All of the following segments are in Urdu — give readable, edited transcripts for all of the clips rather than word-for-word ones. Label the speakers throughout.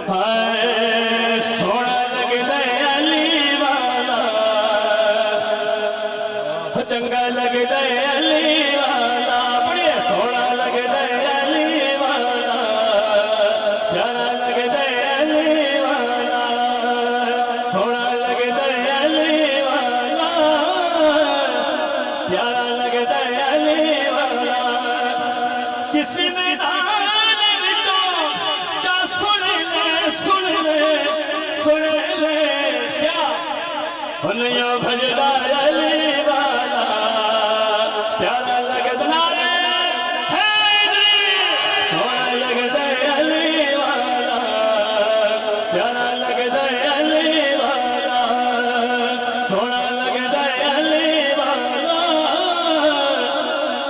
Speaker 1: ہائے سونا لگ دے علی والا چنگا لگ دے علی والا بڑی سونا لگ دے علی والا پیارا لگ دے علی والا سونا لگ دے علی والا پیارا لگ دے علی والا کسی میں انہیوں بھجدا علی والا پیارا لگدنا رے حیدری سونا لگدے علی والا پیارا لگدے علی والا سونا لگدے علی والا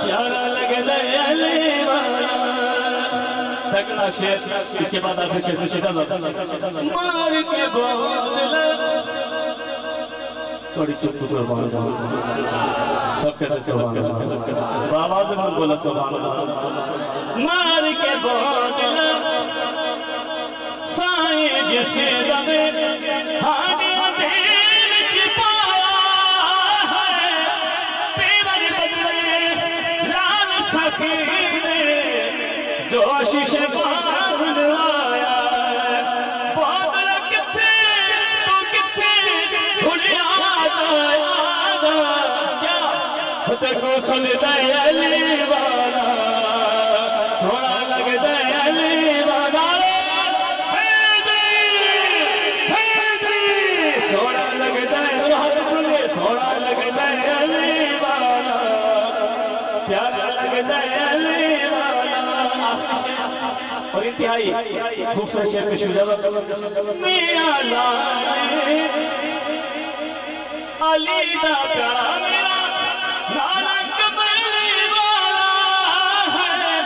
Speaker 1: پیارا لگدے علی والا سگنا شیر اس کے بعد آخر شیر مشیدہ مار کے بودل تھوڑی چپ سبحان اللہ سب کہتے سبحان اللہ بآواز میں بولا سبحان اللہ مار کے بودل سائیں جسے دمے ہانیاں دین چپایا ہے پیور بدلے لال سکینے جو آشیش باز نوایا تکو سلدے علی والا سونا لگ دے علی والا حیدری سونا لگ دے سونا لگ دے علی والا پیارا لگ دے علی والا اور انتہائی خوبصورت شعر میں شجاعت میاں لالی علی دا پیارا میرا نالک بلی والا ہے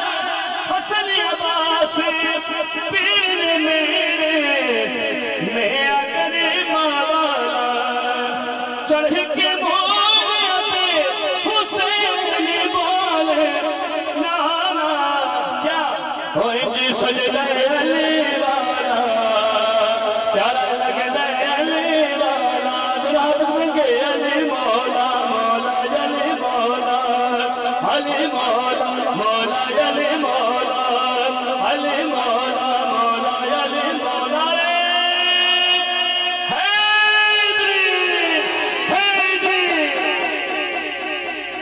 Speaker 1: حسن عباس پیر میرے میں اگر ماوالا چڑھ کے مولیتے حسین بولے نانا کیا ہوئے جی سجدہ علی والا پیارا لگدے علی والا دراد بنگے علی مولا مولا علی مولا مولا علی مولا